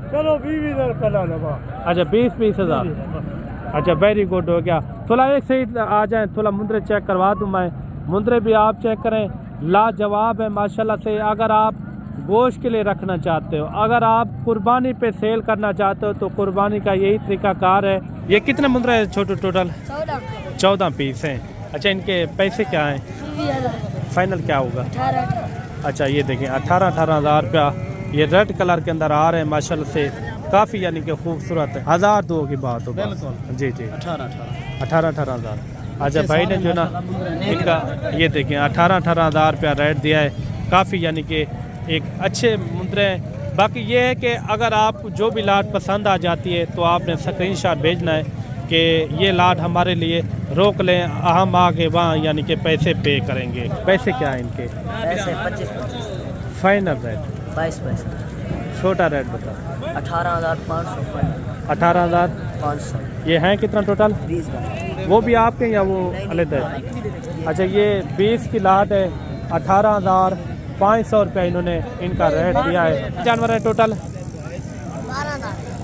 चलो 20,000 पहला लगा। अच्छा 20,000। अच्छा वेरी गुड हो गया। थोड़ा एक सही आ जाए, थोड़ा मुंद्रे चेक करवा दूं मैं। मुंद्रे भी आप चेक करें, लाजवाब है माशाल्लाह से। अगर आप गोश्त के लिए रखना चाहते हो, अगर आप कुर्बानी पे सेल करना चाहते हो तो कुर्बानी का यही तरीकाकार है। ये कितने मुंद्रे हैं छोटे टोटल? 14 पीस हैं। अच्छा इनके पैसे क्या हैं? फाइनल क्या होगा? 18। अच्छा ये देखें 18,000 रुपया ये रेड कलर के अंदर आ रहे हैं माशाल्लाह से, काफ़ी यानी कि खूबसूरत है। 1,002 की बात हो जी जी 18,000। अच्छा भाई ने जो ना इनका ये देखें 18,000 रुपया रेट दिया है, काफ़ी यानी कि एक अच्छे मुंद्रे हैं। बाकी ये है कि अगर आप जो भी लाट पसंद आ जाती है तो आपने स्क्रीनशॉट भेजना है कि ये लाट हमारे लिए रोक लें, हम आगे वहाँ यानी कि पैसे पे करेंगे। पैसे क्या है इनके? पैसे 25। फाइनल रेट 22 पैसे। छोटा रेट बता। 18,500। 18,500। ये हैं कितना टोटल? 20। वो भी आपके या वो अलग है? अच्छा ये 20 की लाट है, 18,500 रुपया इन्होंने इनका रेट दिया है। जानवर है टोटल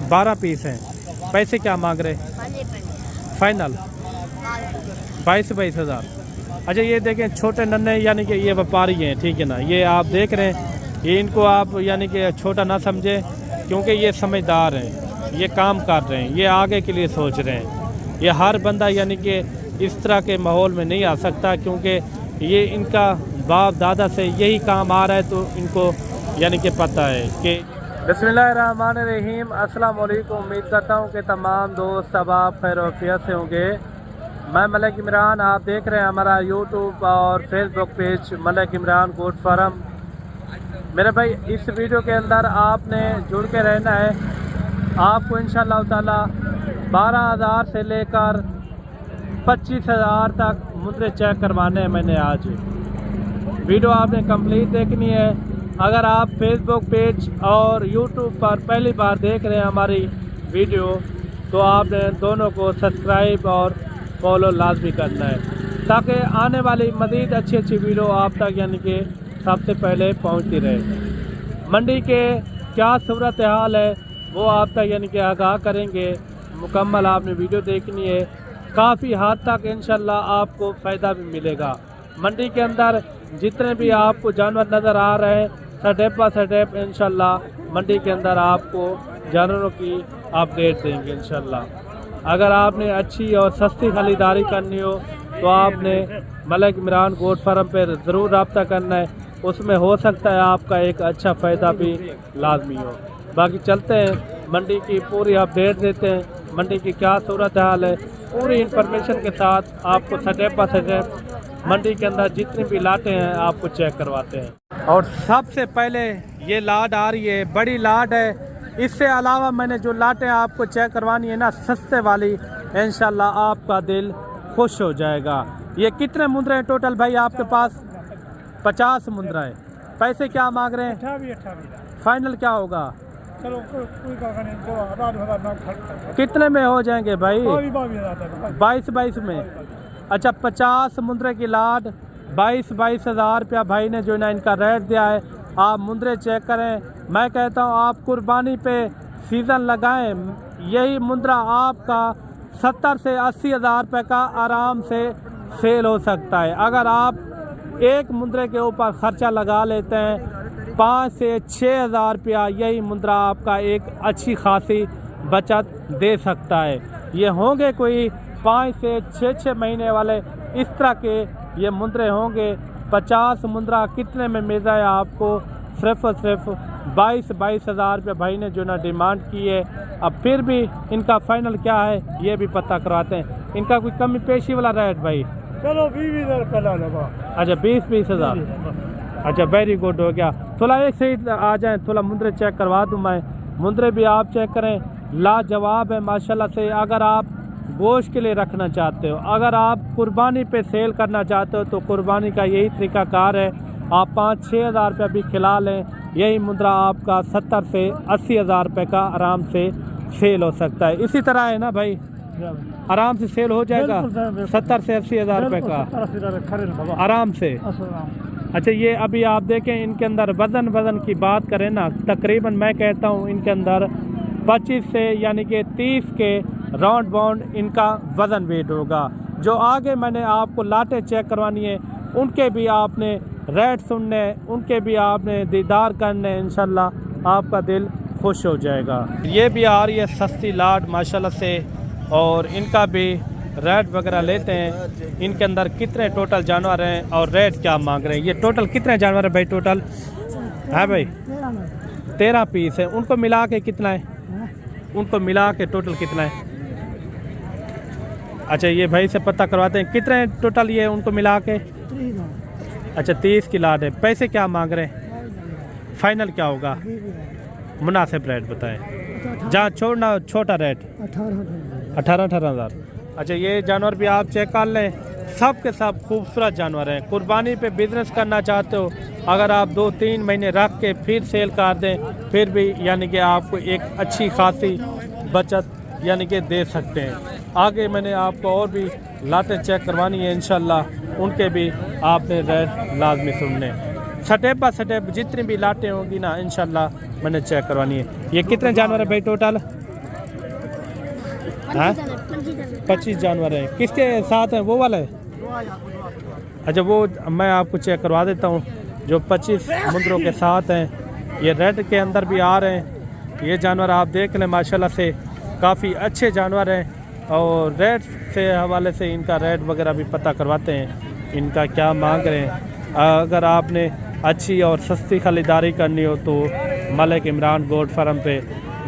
12 पीस हैं। पैसे क्या मांग रहे? फाइनल 22,000। अच्छा ये देखें छोटे नन्हे यानी कि ये व्यापारी हैं, ठीक है ना। ये आप देख रहे हैं, ये इनको आप यानी कि छोटा ना समझें, क्योंकि ये समझदार हैं, ये काम कर रहे हैं, ये आगे के लिए सोच रहे हैं। ये हर बंदा यानी कि इस तरह के माहौल में नहीं आ सकता, क्योंकि ये इनका बाप दादा से यही काम आ रहा है, तो इनको यानी कि पता है कि बिस्मिल्लाहिर्रहमानिर्रहीम। अस्सलाम वालेकुम। उम्मीद करता हूँ कि तमाम दोस्त अब आप खैर-ओ-आफियत से होंगे। मैं मलिक इमरान, आप देख रहे हैं हमारा यूट्यूब और Facebook page Malik Imran goat farm. मेरे भाई इस वीडियो के अंदर आपने जुड़ के रहना है। आपको इंशाअल्लाह ताला 12,000 से लेकर 25,000 तक मुद्रे चेक करवाने हैं मैंने आज। वीडियो आपने कंप्लीट देखनी है। अगर आप फेसबुक पेज और यूट्यूब पर पहली बार देख रहे हैं हमारी वीडियो, तो आपने दोनों को सब्सक्राइब और फॉलो लाजमी करना है, ताकि आने वाली मज़ीद अच्छी अच्छी वीडियो आप तक यानी कि सबसे पहले पहुंचती रहे। मंडी के क्या सूरत हाल है वो आप तक यानी कि आगाह करेंगे। मुकम्मल आपने वीडियो देखनी है, काफ़ी हद तक इंशाल्लाह आपको फ़ायदा भी मिलेगा। मंडी के अंदर जितने भी आपको जानवर नज़र आ रहे हैं, स्टेप बाय स्टेप इंशाल्लाह मंडी के अंदर आपको जानवरों की अपडेट देंगे इंशाल्लाह। अगर आपने अच्छी और सस्ती खरीदारी करनी हो तो आपने मलिक इमरान गोट फार्म पर ज़रूर रब्ता करना है, उसमें हो सकता है आपका एक अच्छा फ़ायदा भी लाजमी हो। बाकी चलते हैं, मंडी की पूरी अपडेट देते हैं, मंडी की क्या सूरत हाल है, पूरी इंफॉर्मेशन के साथ आपको स्टेप बाय स्टेप मंडी के अंदर जितनी भी लाटें हैं आपको चेक करवाते हैं। और सबसे पहले ये लाट आ रही है, बड़ी लाट है। इससे अलावा मैंने जो लाटें आपको चेक करवानी है ना, सस्ते वाली, इंशाल्लाह आपका दिल खुश हो जाएगा। ये कितने मुंद्रे हैं टोटल भाई आपके पास? 50 मुंद्रा है। पैसे क्या मांग रहे हैं? 28। फाइनल क्या होगा? चलो कोई का नहीं, जो 18,000 ना खर्च कितने में हो जाएंगे भाई? 22,000 में। अच्छा 50 मुंद्रे की लाट 22,000 रुपया भाई ने जो ना इनका रेट दिया है। आप मुंद्रे चेक करें। मैं कहता हूँ आप कुर्बानी पे सीज़न लगाएं, यही मुंद्रा आपका 70 से 80,000 रुपये का आराम से सेल हो सकता है। अगर आप एक मुंद्रे के ऊपर ख़र्चा लगा लेते हैं 5 से 6,000 रुपया, यही मुंद्रा आपका एक अच्छी खासी बचत दे सकता है। ये होंगे कोई 5 से 6 महीने वाले इस तरह के ये मुंद्रे होंगे। 50 मुंद्रा कितने में मिल रहा है आपको? सिर्फ और सिर्फ 22,000 रुपये भाई ने जो ना डिमांड की है। अब फिर भी इनका फाइनल क्या है ये भी पता करवाते हैं। इनका कोई कमी पेशी वाला रेट भाई? चलो 20,000 पहला लगा। अच्छा 20,000। अच्छा वेरी गुड हो गया। थोड़ा एक सही आ जाए, थोड़ा मुंद्रे चेक करवा दूं मैं। मुंद्रे भी आप चेक करें, लाजवाब है माशाल्लाह से। अगर आप गोश्त के लिए रखना चाहते हो, अगर आप कुर्बानी पे सेल करना चाहते हो तो कुर्बानी का यही तरीकाकार है। आप 5-6 हज़ार रुपये भी खिला लें, यही मुद्रा आपका 70 से 80,000 रुपये का आराम से सेल हो सकता है। इसी तरह है ना भाई, आराम से सेल हो जाएगा 70 से 80,000 रुपये का आराम से। अच्छा ये अभी आप देखें इनके अंदर वज़न की बात करें ना, तकरीबन मैं कहता हूँ इनके अंदर 25 से यानी कि 30 के राउंड बाउंड इनका वज़न वेट होगा। जो आगे मैंने आपको लाटें चेक करवानी है उनके भी आपने रेट सुनने, उनके भी आपने दीदार करने, इंशाल्लाह आपका दिल खुश हो जाएगा। ये भी आ रही है सस्ती लाट माशाल्लाह से, और इनका भी रेट वगैरह लेते हैं। इनके अंदर कितने टोटल जानवर हैं और रेट क्या मांग रहे हैं। ये टोटल कितने जानवर है भाई? टोटल है भाई 13 पीस है। उनको मिला के कितना है? उनको मिला के टोटल कितना है? अच्छा ये भाई से पता करवाते हैं कितने टोटल ये उनको मिला के। अच्छा 30 की लाट है। पैसे क्या मांग रहे हैं? फाइनल क्या होगा? मुनासिब रेट बताएं। जहाँ छोड़ना छोटा रेट 18,000। अच्छा ये जानवर भी आप चेक कर लें, सब के सब खूबसूरत जानवर हैं। कुर्बानी पे बिजनेस करना चाहते हो, अगर आप 2-3 महीने रख के फिर सेल कर दें, फिर भी यानी कि आपको एक अच्छी खासी बचत यानी कि दे सकते हैं। आगे मैंने आपको और भी लाटें चेक करवानी है इंशाल्लाह, उनके भी आपने रेट लाजमी सुनने। स्टेप बाय स्टेप जितनी भी लाटें होंगी ना इंशाल्लाह मैंने चेक करवानी है। ये कितने जानवर है भाई टोटल? हाँ 25 जानवर हैं। किसके साथ हैं? वो वाला है। अच्छा वो मैं आपको चेक करवा देता हूँ जो 25 मुंदरों के साथ हैं। ये रेड के अंदर भी आ रहे हैं। ये जानवर आप देख लें माशाल्लाह से काफ़ी अच्छे जानवर हैं, और रेट से हवाले से इनका रेट वगैरह भी पता करवाते हैं, इनका क्या मांग रहे हैं। अगर आपने अच्छी और सस्ती खरीदारी करनी हो तो मलिक इमरान गोट फार्म पे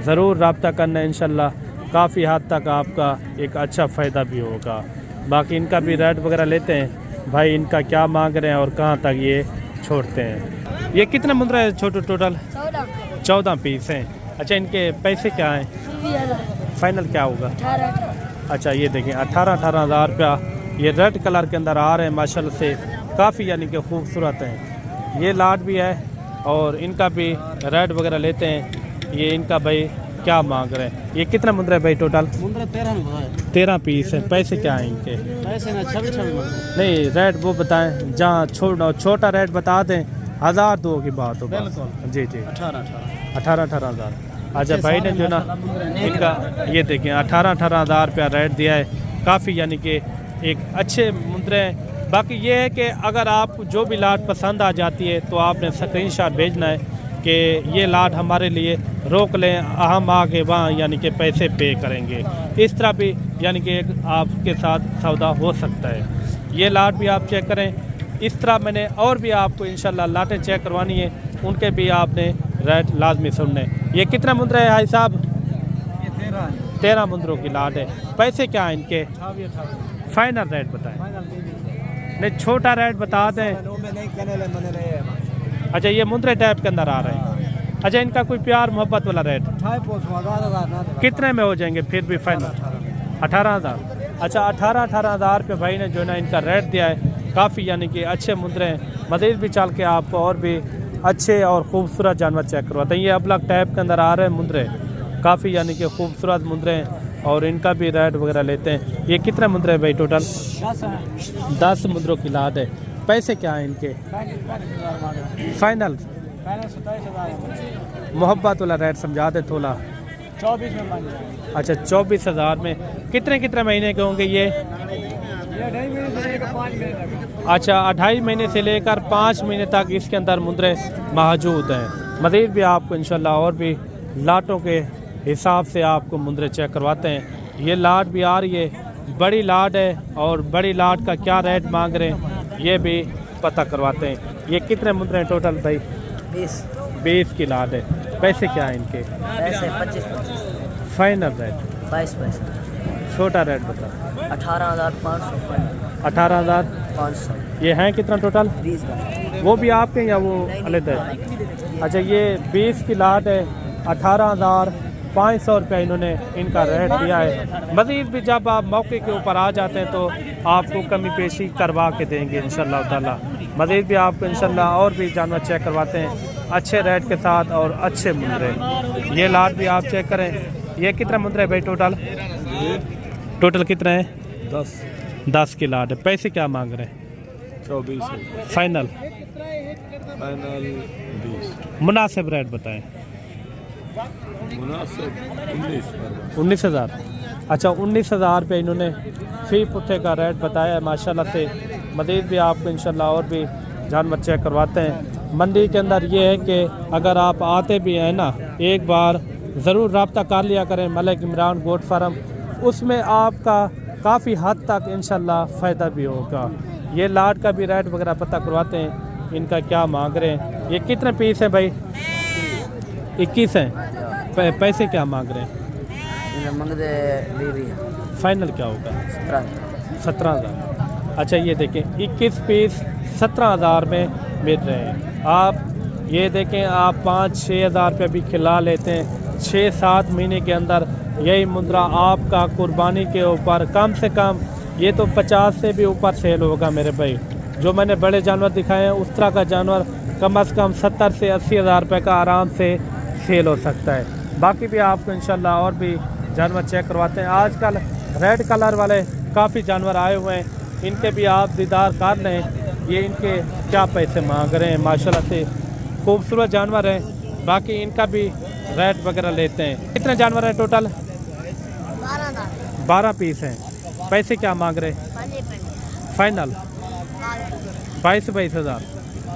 ज़रूर रब्ता करना, इंशाल्लाह काफ़ी हद तक आपका एक अच्छा फ़ायदा भी होगा। बाकी इनका भी रेट वगैरह लेते हैं भाई, इनका क्या मांग रहे हैं और कहाँ तक ये छोड़ते हैं। ये कितने मुंदरा है छोटे टोटल? 14 पीस हैं। अच्छा इनके पैसे क्या हैं? फाइनल क्या होगा? अच्छा ये देखिए 18,000 रुपया ये रेड कलर के अंदर आ रहे हैं माशाल्लाह से, काफ़ी यानी कि खूबसूरत हैं। ये लाट भी है और इनका भी रेट वगैरह लेते हैं। ये इनका भाई क्या मांग रहे हैं? ये कितना मुंदरा है भाई टोटल? 13 पीस है। पैसे क्या हैं इनके? पैसे ना 26 नहीं रेट वो बताएं, जहाँ छोटा रेट बता दें, 1000 दो की बात हो। जी 18,000। अच्छा भाई ने जो ना इनका ये देखें 18,000 रुपया रेट दिया है, काफ़ी यानी कि एक अच्छे मुंदरे हैं। बाकी ये है कि अगर आपको जो भी लाट पसंद आ जाती है तो आपने स्क्रीनशॉट भेजना है कि ये लाट हमारे लिए रोक लें, हम आके वहाँ यानी कि पैसे पे करेंगे। इस तरह भी यानी कि आपके साथ सौदा हो सकता है। ये लाट भी आप चेक करें। इस तरह मैंने और भी आपको इंशाल्लाह लाटें चेक करवानी है, उनके भी आपने रेट लाजमी सुनने। ये कितना मुंदरा है भाई साहब? 13 मुंदरों की लाट है। पैसे क्या हैं इनके? फाइनल रेट बताएं। नहीं छोटा रेट बता दें। अच्छा ये मुंदरे टाइप के अंदर आ रहे हैं। अच्छा इनका कोई प्यार मोहब्बत वाला रेट कितने में हो जाएंगे फिर भी फाइनल? 18,000। अच्छा 18,000 रुपये भाई ने जो ना इनका रेट दिया है। काफ़ी यानी कि अच्छे मुंदरे हैं। मज़ीद भी चल के आपको और भी अच्छे और ख़ूबसूरत जानवर चेक करवाते हैं। ये अबलग टाइप के अंदर आ रहे हैं मुंदरे, काफ़ी यानी कि खूबसूरत मुंदरे हैं, और इनका भी रेट वगैरह लेते हैं। ये कितने मुंदरे हैं भाई टोटल? 10 मुंदरों की लाट है। पैसे क्या हैं इनके? फाइनल मोहब्बत वाला रेट समझा दे थोड़ा। 24 में बन जाए। अच्छा 24,000 में। कितने महीने के होंगे ये? 2.5 महीने से लेकर 5 महीने तक। अच्छा 2.5 महीने से लेकर 5 महीने तक इसके अंदर मुंदरे मौजूद हैं। मज़ीद भी आपको इंशाल्लाह और भी लाटों के हिसाब से आपको मुंदरे चेक करवाते हैं। ये लाट भी आ रही है, बड़ी लाट है, और बड़ी लाट का क्या रेट मांग रहे हैं ये भी पता करवाते हैं। ये कितने मुंदरे हैं टोटल भाई? 20 की लाट है। पैसे क्या हैं इनके? पैसे 25। Final rate 22। छोटा रेट बता। 18,500। 18,500। ये हैं कितना टोटल? 20 का। वो भी आपके या वो अलग है? अच्छा ये 20 की लाट है। 18,500 रुपये इन्होंने इनका रेट दिया है। मज़ीद भी जब आप मौके के ऊपर आ जाते हैं तो आपको कमी पेशी करवा के देंगे इंशाल्लाह ताला। मज़ीद भी आपको इंशाल्लाह और भी जानवर चेक करवाते हैं अच्छे रेट के साथ और अच्छे मुंदरे। ये लाट भी आप चेक करें। ये कितना मुंदरे है भाई टोटल? टोटल कितना है? 10 की लाट है। पैसे क्या मांग रहे हैं? 24 फाइनल फाइनल 20 मुनासिब रेट बताएं। मुनासिब 19 19,000। अच्छा 19,000 रुपये इन्होंने फी पुट्ठे का रेट बताया है माशाल्लाह से। मज़ीद भी आपको इंशाल्लाह और भी जानवर चेक करवाते हैं। मंडी के अंदर ये है कि अगर आप आते भी हैं ना, एक बार ज़रूर रब्ता कर लिया करें मलिक इमरान गोट फार्म, उसमें आपका काफ़ी हद तक इंशाल्लाह फ़ायदा भी होगा। ये लाट का भी रेट वगैरह पता करवाते हैं, इनका क्या मांग रहे हैं। ये कितने पीस हैं भाई? 21 हैं। पैसे क्या मांग रहे हैं? मंगदे बीवी फाइनल क्या होगा? 17,000। अच्छा ये देखें 21 पीस 17,000 में मिल रहे हैं। आप ये देखें, आप 5-6 हज़ार रुपये भी खिला लेते हैं, 6-7 महीने के अंदर यही मुद्रा आपका कुर्बानी के ऊपर कम से कम ये तो 50 से भी ऊपर सेल होगा मेरे भाई। जो मैंने बड़े जानवर दिखाए हैं उस तरह का जानवर कम से कम 70 से 80 हज़ार रुपये का आराम से सेल हो सकता है। बाकी भी आपको इंशाल्लाह और भी जानवर चेक करवाते हैं। आजकल रेड कलर वाले काफ़ी जानवर आए हुए हैं, इनके भी आप दीदार कर लें। ये इनके क्या पैसे मांग रहे हैं, माशाल्लाह से खूबसूरत जानवर हैं। बाकी इनका भी रेट वगैरह लेते हैं। कितने जानवर हैं टोटल? 12 पीस हैं। पैसे क्या मांग रहे हैं? फाइनल 22 हज़ार।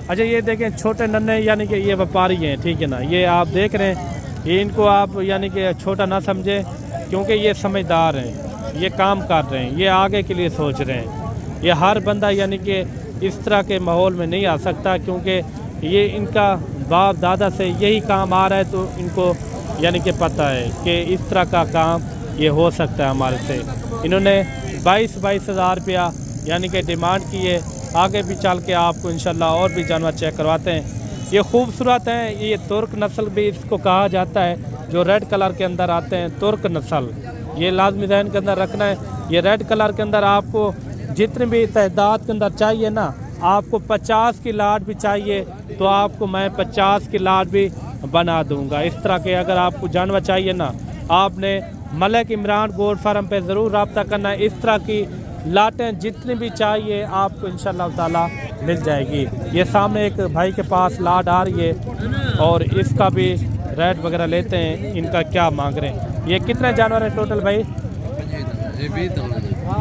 अच्छा ये देखें छोटे नन्हे यानी कि ये व्यापारी हैं, ठीक है ना। ये आप देख रहे हैं, ये इनको आप यानी कि छोटा ना समझें, क्योंकि ये समझदार हैं, ये काम कर रहे हैं, ये आगे के लिए सोच रहे हैं। ये हर बंदा यानी कि इस तरह के माहौल में नहीं आ सकता, क्योंकि ये इनका बाप दादा से यही काम आ रहा है, तो इनको यानी कि पता है कि इस तरह का काम ये हो सकता है हमारे से। इन्होंने 22 हज़ार रुपया यानी कि डिमांड की है। आगे भी चल के आपको इंशाल्लाह और भी जानवर चेक करवाते हैं। ये खूबसूरत हैं, ये तुर्क नस्ल भी इसको कहा जाता है, जो रेड कलर के अंदर आते हैं, तुर्क नस्ल। ये लाजमी ज़हन के अंदर रखना है। ये रेड कलर के अंदर आपको जितनी भी तादाद के अंदर चाहिए ना, आपको 50 की लाट भी चाहिए तो आपको मैं 50 की लाट भी बना दूंगा। इस तरह के अगर आपको जानवर चाहिए ना, आपने मलिक इमरान गोट फार्म पे ज़रूर रब्ता करना है। इस तरह की लाटें जितनी भी चाहिए आपको इंशाल्लाह ताला मिल जाएगी। ये सामने एक भाई के पास लाट आ रही है और इसका भी रेट वगैरह लेते हैं, इनका क्या मांग रहे हैं। ये कितने जानवर हैं टोटल भाई?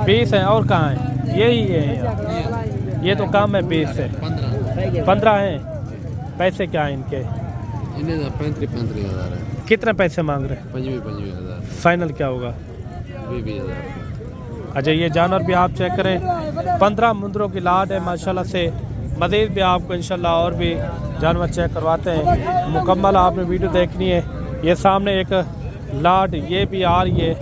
20 हैं। और कहाँ हैं? यही है, ये तो कम है। 20 है, 15 हैं। पैसे क्या हैं इनके? 35 हज़ार है। कितने पैसे मांग रहे हैं? 25 हज़ार। फाइनल क्या होगा? 20 हज़ार। अच्छा ये जानवर भी आप चेक करें, 15 मुंदरों की लाट है माशाल्लाह से। मज़ीद भी आपको इंशाल्लाह और भी जानवर चेक करवाते हैं। मुकम्मल आपने वीडियो देखनी है। ये सामने एक लाट ये भी आ रही है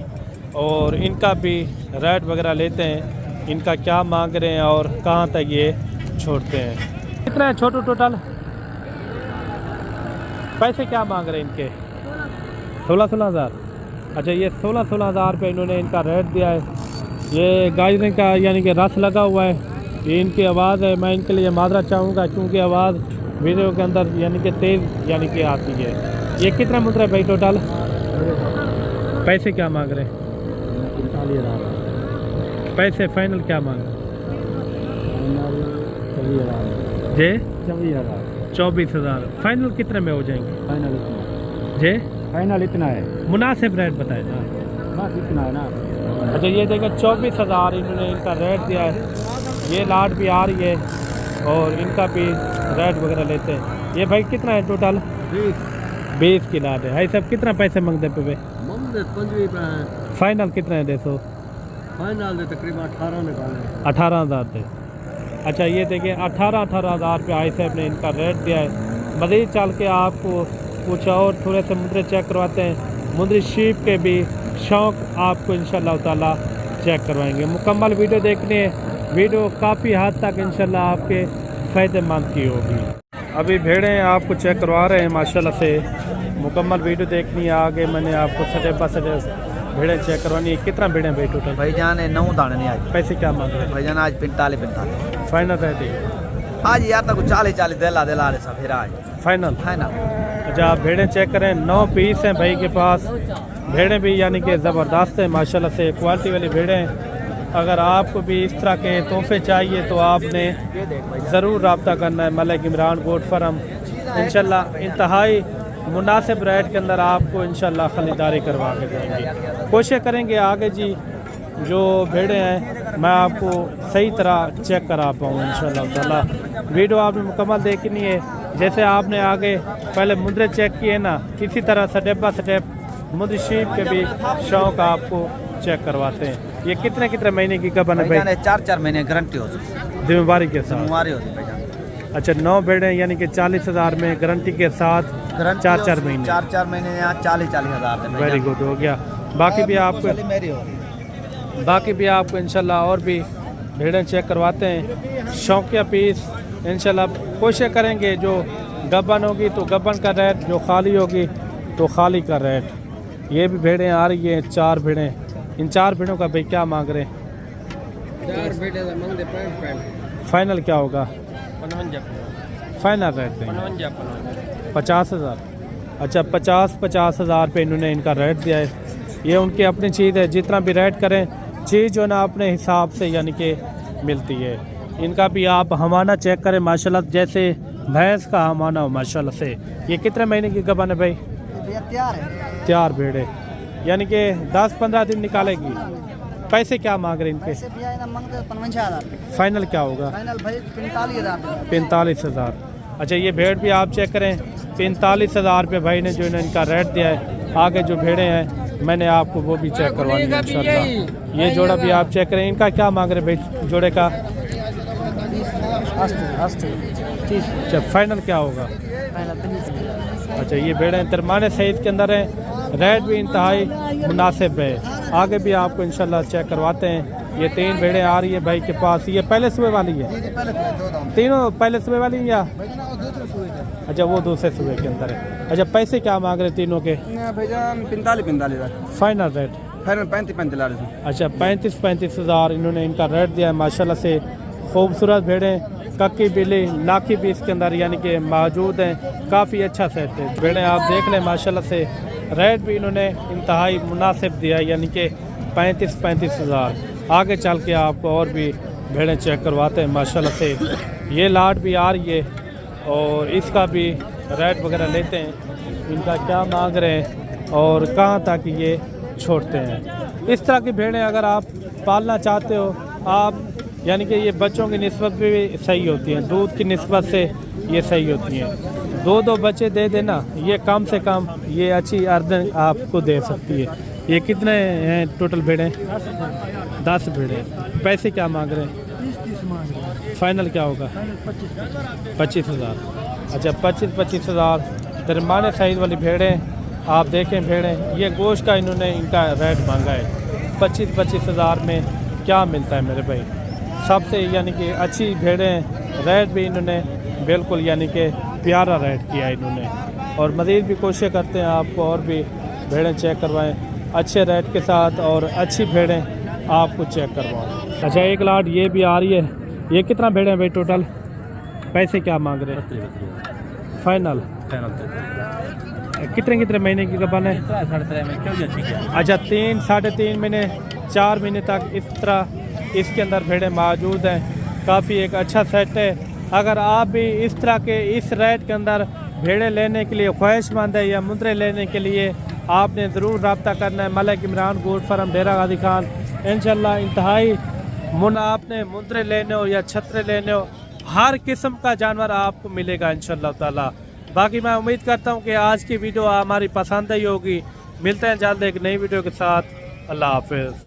और इनका भी रेट वगैरह लेते हैं, इनका क्या मांग रहे हैं और कहाँ तक ये छोड़ते हैं। कितने हैं छोटू टोटल? पैसे क्या मांग रहे हैं इनके? 16 हज़ार। अच्छा ये 16 हज़ार रुपये इन्होंने इनका रेट दिया है। ये गाजरे का यानी कि रस लगा हुआ है, ये इनकी आवाज़ है। मैं इनके लिए माजरा चाहूँगा क्योंकि आवाज़ वीडियो के अंदर यानी कि तेज़ यानी कि आती है। ये कितना मुद्रा है भाई टोटल? पैसे क्या मांग रहे हैं? 45 हज़ार। पैसे फाइनल क्या मांग रहे हैं? जे 24 हज़ार। फाइनल कितने में हो जाएंगे? फाइनल इतना। जे फाइनल इतना है। मुनासिब रेट बताए ना, बस इतना है ना। अच्छा ये देखिए 24 हज़ार इन्होंने इनका रेट दिया है। ये लाट भी आ रही है और इनका भी रेट वगैरह लेते हैं। ये भाई कितना है टोटल? 20 की लाट है। भाई साहब कितना पैसे मांगते पे? 25 फाइनल कितना है? 200 फाइनल तकरीबन 18 निकाले। 18 हज़ार थे। अच्छा ये देखिए 18 हज़ार रुपये आई साहब ने इनका रेट दिया है। मज़ीद चल के आपको कुछ और थोड़े से मुद्रे चेक करवाते हैं। मुद्री शीप के भी शौक़ आपको इंशाल्लाह ताला चेक करवाएंगे। मुकम्मल वीडियो देखनी है, वीडियो काफ़ी हद तक इंशाल्लाह आपके फ़ायदेमंद की होगी। अभी भेड़ें आपको चेक करवा रहे हैं माशाल्लाह से। मुकम्मल वीडियो देखनी है, आगे मैंने आपको स्टेप बाय स्टेप भेड़ें चेक करवानी है। कितना भेड़ें भाई टोटल? भाईजान है 9 दाने नहीं आज। पैसे क्या मांग रहे हैं? भाईजान आज 45 फाइनल रहती है आज यार तक 40 दिला रहे सब फिर आज फाइनल। फाइनल। अच्छा आप भेड़ें चेक करें, 9 पीस हैं भाई के पास। भेड़ें भी यानी कि ज़बरदस्त है माशाल्लाह से, क्वालिटी वाली भेड़ें हैं। अगर आपको भी इस तरह के तोहफे चाहिए तो आपने ज़रूर रब्ता करना है मलिक इमरान गोट फार्म। इंशाल्लाह इंतहाई मुनासिब रेट के अंदर आपको इंशाल्लाह ख़रीदारी करवा के देंगे। कोशिश करेंगे आगे जी जो भेड़े हैं मैं आपको सही तरह चेक करा पाऊँ इंशाल्लाह ताला। वीडियो आपने मुकम्मल देखनी है। जैसे आपने आगे पहले मुद्रे चेक किए ना, इसी तरह स्टेप बाय स्टेप मुद्र शीप के भी शौक आपको चेक करवाते हैं। ये कितने कितने महीने की कबन है भाई? 4-4 महीने गारंटी होती जिम्मेवारी के साथ। जिम्मेवारी होती भाईजान। अच्छा 9 भेड़े यानी कि 40,000 में गारंटी के साथ 4-4 महीने। 4-4 महीने या 40-40 हज़ार। वेरी गुड हो गया। बाकी भी आपको इंशाल्लाह और भी भेड़ें चेक करवाते हैं। शौकिया पीस इंशाल्लाह कोशिश करेंगे जो गबन होगी तो गबन का रेट, जो खाली होगी तो खाली का रेट। ये भी भेड़ें आ रही हैं 4 भेड़ें। इन 4 भेड़ों का भाई क्या मांग रहे हैं? 4 बेटे मांग दे 65। फाइनल क्या होगा? 55। फाइनल रेट देंगे 50,000। अच्छा 50,000 पे इन्होंने इनका रेट दिया है। ये उनकी अपनी चीज़ है, जितना भी रेट करें चीज़ जो ना अपने हिसाब से यानी कि मिलती है। इनका भी आप हमाना चेक करें माशाल्लाह, जैसे भैंस का हमाना हो माशाल्लाह से। ये कितने महीने की गबन है भाई? तैयार भेड़े यानी कि 10-15 दिन निकालेगी। पैसे क्या मांग रहे इनके? 55,000। फाइनल क्या होगा? 45,000। अच्छा ये भेड़ भी आप चेक करें 45,000 रुपये भाई ने जो इनका रेट दिया है। आगे जो भेड़े हैं मैंने आपको वो भी चेक करवानी है इंशाल्लाह। ये जोड़ा भी आप चेक करें। इनका क्या मांग रहे भाई जोड़े का? अच्छा फाइनल क्या होगा? अच्छा ये भेड़ें तरमाने सईद के अंदर हैं। रेट भी इंतहाई मुनासिब है। आगे भी आपको इंशाल्लाह चेक करवाते हैं। ये 3 भेड़ें आ रही है भाई के पास। ये पहले सुबह वाली है? तीनों पहले सुबह वाली हैं या? अच्छा वो दूसरे सुबह के अंदर है। अच्छा पैसे क्या मांग रहे तीनों के? भाईजान 45,000। Final rate? फाइनल 35,000। अच्छा 35,000 इन्होंने इनका रेट दिया है। माशाल्लाह से खूबसूरत भेड़ें कक्की बिल्ली लाखी भी इसके अंदर यानी कि मौजूद हैं। काफ़ी अच्छा सेट है। भेड़ें आप देख लें माशाल्लाह से। रेट भी इन्होंने इंतहाई मुनासिब दिया यानी कि 35,000। आगे चल के आपको और भी भेड़ें चेक करवाते हैं माशाल्लाह से। ये लाट भी आ रही है और इसका भी रेट वगैरह लेते हैं। इनका क्या मांग रहे हैं और कहाँ तक ये छोड़ते हैं। इस तरह की भेड़ें अगर आप पालना चाहते हो आप यानी कि ये बच्चों की निस्बत भी सही होती हैं, दूध की निस्बत से ये सही होती हैं। 2-2 बच्चे दे देना ये कम से कम ये अच्छी अर्दन आपको दे सकती है। ये कितने हैं टोटल भेड़ें? 10 भेड़ें। पैसे क्या मांग रहे हैं? फाइनल क्या होगा? 25,000। अच्छा 25,000 दरमियाने साइज़ वाली भेड़ें आप देखें। भेड़ें ये गोश्त का इन्होंने इनका रेट मांगा है 25,000 में। क्या मिलता है मेरे भाई? सबसे यानी कि अच्छी भेड़ें। रेट भी इन्होंने बिल्कुल यानी कि प्यारा रेट किया इन्होंने। और मज़ीद भी कोशिश करते हैं आपको और भी भेड़ें चेक करवाएं अच्छे रेट के साथ और अच्छी भेड़ें आपको चेक करवाएं। अच्छा एक लाट ये भी आ रही है। ये कितना भेड़े हैं भाई टोटल? पैसे क्या मांग रहे हैं? फाइनल कितने महीने की गबन है? 3.5 अच्छा 3 साढ़े 3 महीने 4 महीने तक इस तरह इसके अंदर भेड़ें मौजूद हैं। काफ़ी एक अच्छा सेट है। अगर आप भी इस तरह के इस रेट के अंदर भेड़ें लेने के लिए ख्वाहिशमंद है या मुद्रे लेने के लिए आपने ज़रूर रब्ता करना है मलिक इमरान गोट फार्म डेरा गाजी खान। इंशाल्लाह इंतहाई आपने मुद्रे लेने हो या छतरे लेने हो हर किस्म का जानवर आपको मिलेगा इंशाल्लाह ताला। बाकी मैं उम्मीद करता हूँ कि आज की वीडियो हमारी पसंद आई होगी। मिलते हैं जल्द एक नई वीडियो के साथ। अल्लाह हाफिज़।